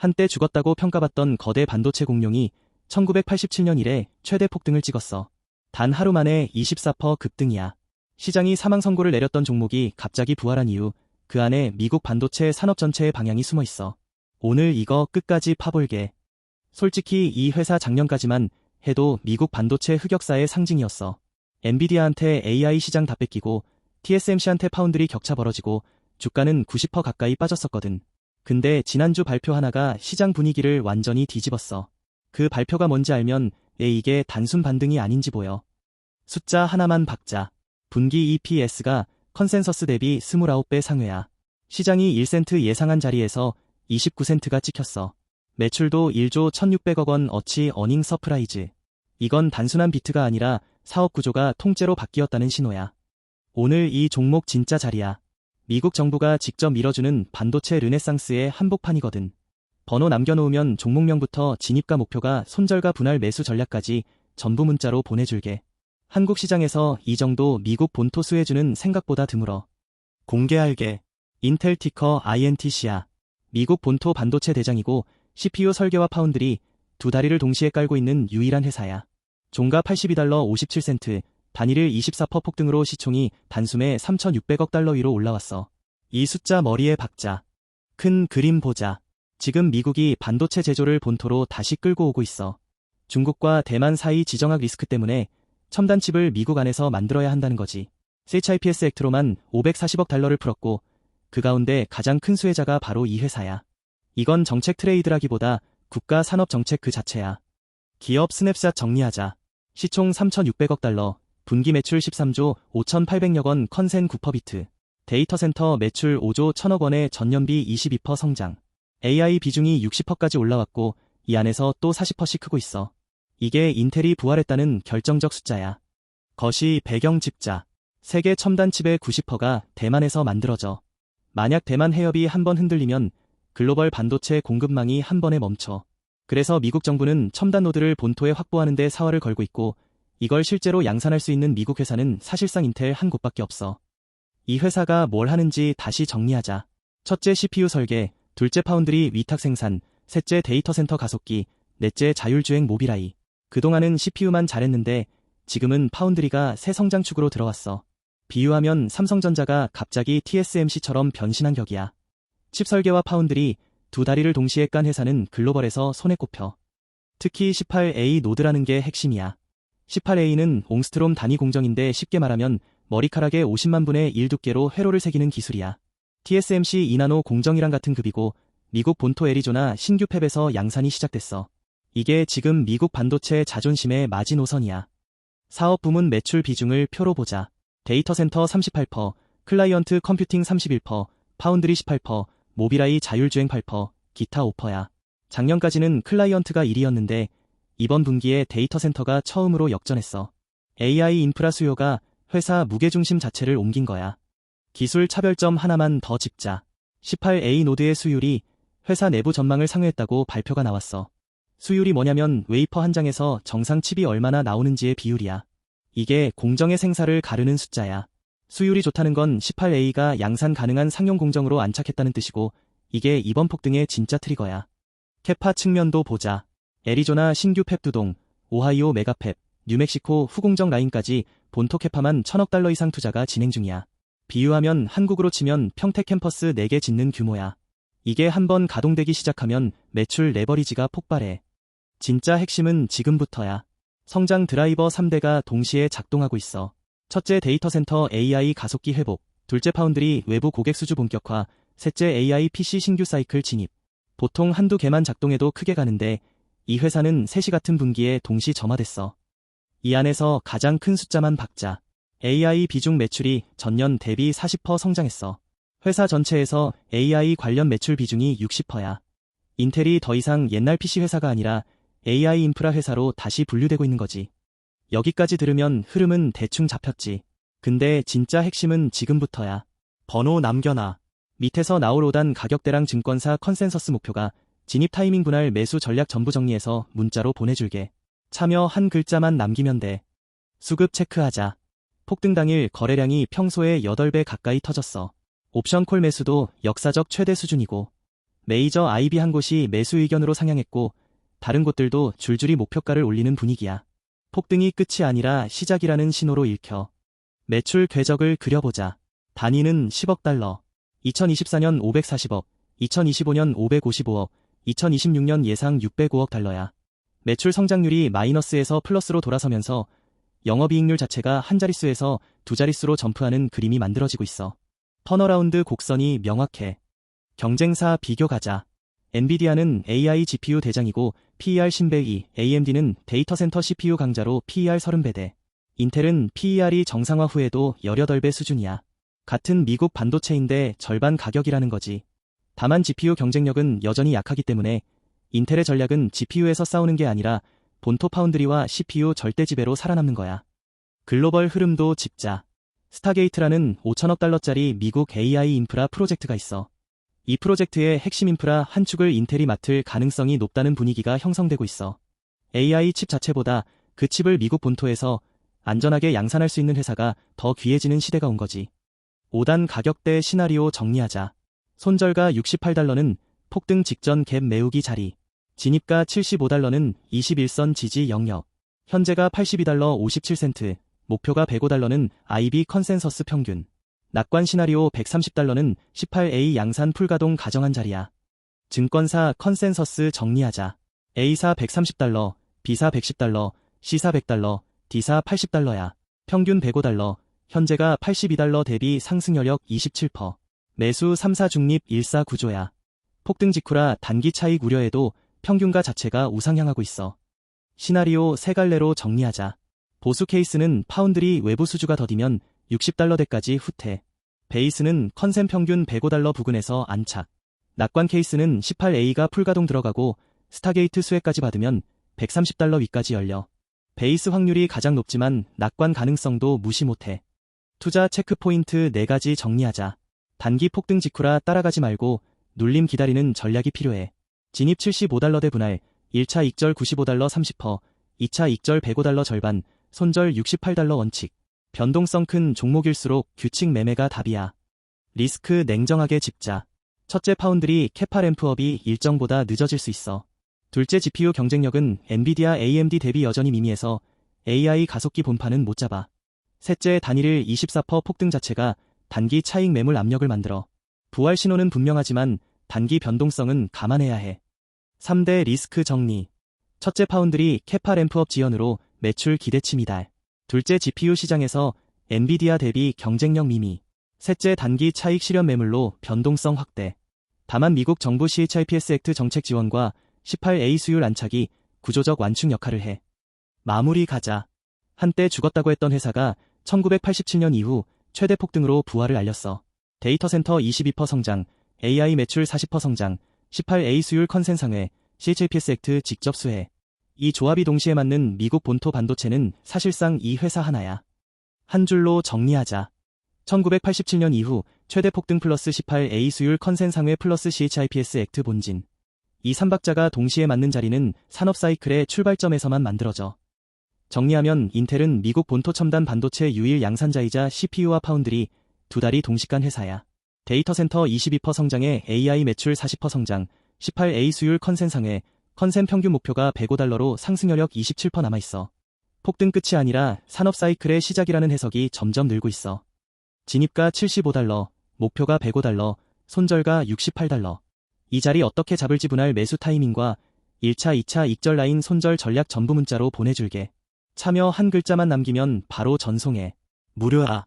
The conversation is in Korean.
한때 죽었다고 평가받던 거대 반도체 공룡이 1987년 이래 최대 폭등을 찍었어. 단 하루 만에 24% 급등이야. 시장이 사망 선고를 내렸던 종목이 갑자기 부활한 이유, 그 안에 미국 반도체 산업 전체의 방향이 숨어 있어. 오늘 이거 끝까지 파볼게. 솔직히 이 회사 작년까지만 해도 미국 반도체 흑역사의 상징이었어. 엔비디아한테 AI 시장 다 뺏기고 TSMC한테 파운드리 격차 벌어지고 주가는 90% 가까이 빠졌었거든. 근데 지난주 발표 하나가 시장 분위기를 완전히 뒤집었어. 그 발표가 뭔지 알면 이게 단순 반등이 아닌지 보여. 숫자 하나만 박자. 분기 EPS가 컨센서스 대비 29배 상회야. 시장이 1센트 예상한 자리에서 29센트가 찍혔어. 매출도 1조 1600억 원 어치 어닝 서프라이즈. 이건 단순한 비트가 아니라 사업 구조가 통째로 바뀌었다는 신호야. 오늘 이 종목 진짜 자리야. 미국 정부가 직접 밀어주는 반도체 르네상스의 한복판이거든. 번호 남겨놓으면 종목명부터 진입가 목표가 손절가 분할 매수 전략까지 전부 문자로 보내줄게. 한국 시장에서 이 정도 미국 본토 수혜주는 생각보다 드물어. 공개할게. 인텔 티커 INTC야. 미국 본토 반도체 대장이고 CPU 설계와 파운드리 두 다리를 동시에 깔고 있는 유일한 회사야. 종가 82달러 57센트, 단일일 24% 폭등으로 시총이 단숨에 3,600억 달러 위로 올라왔어. 이 숫자 머리에 박자. 큰 그림 보자. 지금 미국이 반도체 제조를 본토로 다시 끌고 오고 있어. 중국과 대만 사이 지정학 리스크 때문에 첨단 칩을 미국 안에서 만들어야 한다는 거지. CHIPS 액트로만 540억 달러를 풀었고 그 가운데 가장 큰 수혜자가 바로 이 회사야. 이건 정책 트레이드라기보다 국가 산업 정책 그 자체야. 기업 스냅샷 정리하자. 시총 3,600억 달러, 분기 매출 13조 5,800억 원 컨센 9%비트. 데이터 센터 매출 5조 1,000억 원의 전년비 22% 성장. AI 비중이 60%까지 올라왔고 이 안에서 또 40%씩 크고 있어. 이게 인텔이 부활했다는 결정적 숫자야. 거시 배경 짚자. 세계 첨단 칩의 90%가 대만에서 만들어져. 만약 대만 해협이 한번 흔들리면 글로벌 반도체 공급망이 한 번에 멈춰. 그래서 미국 정부는 첨단 노드를 본토에 확보하는 데 사활을 걸고 있고 이걸 실제로 양산할 수 있는 미국 회사는 사실상 인텔 한 곳밖에 없어. 이 회사가 뭘 하는지 다시 정리하자. 첫째 CPU 설계, 둘째 파운드리 위탁 생산, 셋째 데이터 센터 가속기, 넷째 자율주행 모빌아이. 그동안은 CPU만 잘했는데 지금은 파운드리가 새 성장축으로 들어왔어. 비유하면 삼성전자가 갑자기 TSMC처럼 변신한 격이야. 칩 설계와 파운드리 두 다리를 동시에 깐 회사는 글로벌에서 손에 꼽혀. 특히 18A 노드라는 게 핵심이야. 18A는 옹스트롬 단위 공정인데 쉽게 말하면 머리카락의 50만 분의 1 두께로 회로를 새기는 기술이야. TSMC 2나노 공정이랑 같은 급이고 미국 본토 애리조나 신규 팹에서 양산이 시작됐어. 이게 지금 미국 반도체 자존심의 마지노선이야. 사업 부문 매출 비중을 표로 보자. 데이터 센터 38%, 클라이언트 컴퓨팅 31%, 파운드리 18%, 모빌아이 자율주행 8%, 기타 5%야. 작년까지는 클라이언트가 1위였는데 이번 분기에 데이터 센터가 처음으로 역전했어. AI 인프라 수요가 회사 무게중심 자체를 옮긴 거야. 기술 차별점 하나만 더 짚자. 18A 노드의 수율이 회사 내부 전망을 상회했다고 발표가 나왔어. 수율이 뭐냐면 웨이퍼 한 장에서 정상 칩이 얼마나 나오는지의 비율이야. 이게 공정의 생사를 가르는 숫자야. 수율이 좋다는 건 18A가 양산 가능한 상용 공정으로 안착했다는 뜻이고 이게 이번 폭등의 진짜 트리거야. 캐파 측면도 보자. 애리조나 신규 팹 두동, 오하이오 메가팹, 뉴멕시코 후공정 라인까지 본토 캐파만 1,000억 달러 이상 투자가 진행 중이야. 비유하면 한국으로 치면 평택 캠퍼스 4개 짓는 규모야. 이게 한번 가동되기 시작하면 매출 레버리지가 폭발해. 진짜 핵심은 지금부터야. 성장 드라이버 3대가 동시에 작동하고 있어. 첫째 데이터 센터 AI 가속기 회복, 둘째 파운드리 외부 고객 수주 본격화, 셋째 AI PC 신규 사이클 진입. 보통 한두 개만 작동해도 크게 가는데 이 회사는 셋이 같은 분기에 동시 점화됐어. 이 안에서 가장 큰 숫자만 박자. AI 비중 매출이 전년 대비 40% 성장했어. 회사 전체에서 AI 관련 매출 비중이 60%야. 인텔이 더 이상 옛날 PC 회사가 아니라 AI 인프라 회사로 다시 분류되고 있는 거지. 여기까지 들으면 흐름은 대충 잡혔지. 근데 진짜 핵심은 지금부터야. 번호 남겨놔. 밑에서 나올 5단 가격대랑 증권사 컨센서스 목표가 진입 타이밍 분할 매수 전략 전부 정리해서 문자로 보내줄게. 참여 한 글자만 남기면 돼. 수급 체크하자. 폭등 당일 거래량이 평소에 8배 가까이 터졌어. 옵션 콜 매수도 역사적 최대 수준이고 메이저 IB 한 곳이 매수 의견으로 상향했고 다른 곳들도 줄줄이 목표가를 올리는 분위기야. 폭등이 끝이 아니라 시작이라는 신호로 읽혀. 매출 궤적을 그려보자. 단위는 10억 달러. 2024년 540억, 2025년 555억, 2026년 예상 605억 달러야. 매출 성장률이 마이너스에서 플러스로 돌아서면서 영업이익률 자체가 한 자릿수에서 두 자릿수로 점프하는 그림이 만들어지고 있어. 턴어라운드 곡선이 명확해. 경쟁사 비교 가자. 엔비디아는 AI GPU 대장이고 PER 10배, AMD는 데이터 센터 CPU 강자로 PER 30배대. 인텔은 PER이 정상화 후에도 18배 수준이야. 같은 미국 반도체인데 절반 가격이라는 거지. 다만 GPU 경쟁력은 여전히 약하기 때문에 인텔의 전략은 GPU에서 싸우는 게 아니라 본토 파운드리와 CPU 절대 지배로 살아남는 거야. 글로벌 흐름도 짚자. 스타게이트라는 5천억 달러짜리 미국 AI 인프라 프로젝트가 있어. 이 프로젝트의 핵심 인프라 한 축을 인텔이 맡을 가능성이 높다는 분위기가 형성되고 있어. AI 칩 자체보다 그 칩을 미국 본토에서 안전하게 양산할 수 있는 회사가 더 귀해지는 시대가 온 거지. 5단 가격대 시나리오 정리하자. 손절가 68달러는 폭등 직전 갭 메우기 자리. 진입가 75달러는 21선 지지 영역. 현재가 82달러 57센트, 목표가 105달러는 IB 컨센서스 평균. 낙관 시나리오 130달러는 18A 양산 풀가동 가정한 자리야. 증권사 컨센서스 정리하자. A사 130달러, B사 110달러, C사 100달러, D사 80달러야. 평균 105달러, 현재가 82달러 대비 상승 여력 27%. 매수 3사 중립 1사 구조야. 폭등 직후라 단기 차익 우려에도 평균가 자체가 우상향하고 있어. 시나리오 세 갈래로 정리하자. 보수 케이스는 파운드리 외부 수주가 더디면 60달러대까지 후퇴. 베이스는 컨센 평균 105달러 부근에서 안착. 낙관 케이스는 18A가 풀가동 들어가고 스타게이트 수혜까지 받으면 130달러 위까지 열려. 베이스 확률이 가장 높지만 낙관 가능성도 무시 못해. 투자 체크포인트 4가지 정리하자. 단기 폭등 직후라 따라가지 말고 눌림 기다리는 전략이 필요해. 진입 75달러대 분할, 1차 익절 95달러 30%, 2차 익절 105달러 절반, 손절 68달러 원칙. 변동성 큰 종목일수록 규칙 매매가 답이야. 리스크 냉정하게 짚자. 첫째 파운드리 캐파 램프업이 일정보다 늦어질 수 있어. 둘째 GPU 경쟁력은 엔비디아 AMD 대비 여전히 미미해서 AI 가속기 본판은 못 잡아. 셋째 단일일 24% 폭등 자체가 단기 차익 매물 압력을 만들어. 부활 신호는 분명하지만 단기 변동성은 감안해야 해. 3대 리스크 정리. 첫째 파운드리 캐파 램프업 지연으로 매출 기대치 미달. 둘째 GPU 시장에서 엔비디아 대비 경쟁력 미미. 셋째 단기 차익 실현 매물로 변동성 확대. 다만 미국 정부 CHIPS 액트 정책 지원과 18A 수율 안착이 구조적 완충 역할을 해. 마무리 가자. 한때 죽었다고 했던 회사가 1987년 이후 최대 폭등으로 부활을 알렸어. 데이터 센터 22% 성장, AI 매출 40% 성장, 18A 수율 컨센 상회, CHIPS 액트 직접 수혜. 이 조합이 동시에 맞는 미국 본토 반도체는 사실상 이 회사 하나야. 한 줄로 정리하자. 1987년 이후 최대 폭등 플러스 18A 수율 컨센 상회 플러스 CHIPS 액트 본진. 이 3박자가 동시에 맞는 자리는 산업 사이클의 출발점에서만 만들어져. 정리하면 인텔은 미국 본토 첨단 반도체 유일 양산자이자 CPU와 파운드리 두 달이 동시간 회사야. 데이터 센터 22% 성장에 AI 매출 40% 성장, 18A 수율 컨센 상회, 컨센 평균 목표가 105달러로 상승 여력 27% 남아있어. 폭등 끝이 아니라 산업 사이클의 시작이라는 해석이 점점 늘고 있어. 진입가 75달러, 목표가 105달러, 손절가 68달러. 이 자리 어떻게 잡을지 분할 매수 타이밍과 1차, 2차 익절 라인 손절 전략 전부 문자로 보내줄게. 참여 한 글자만 남기면 바로 전송해. 무료야.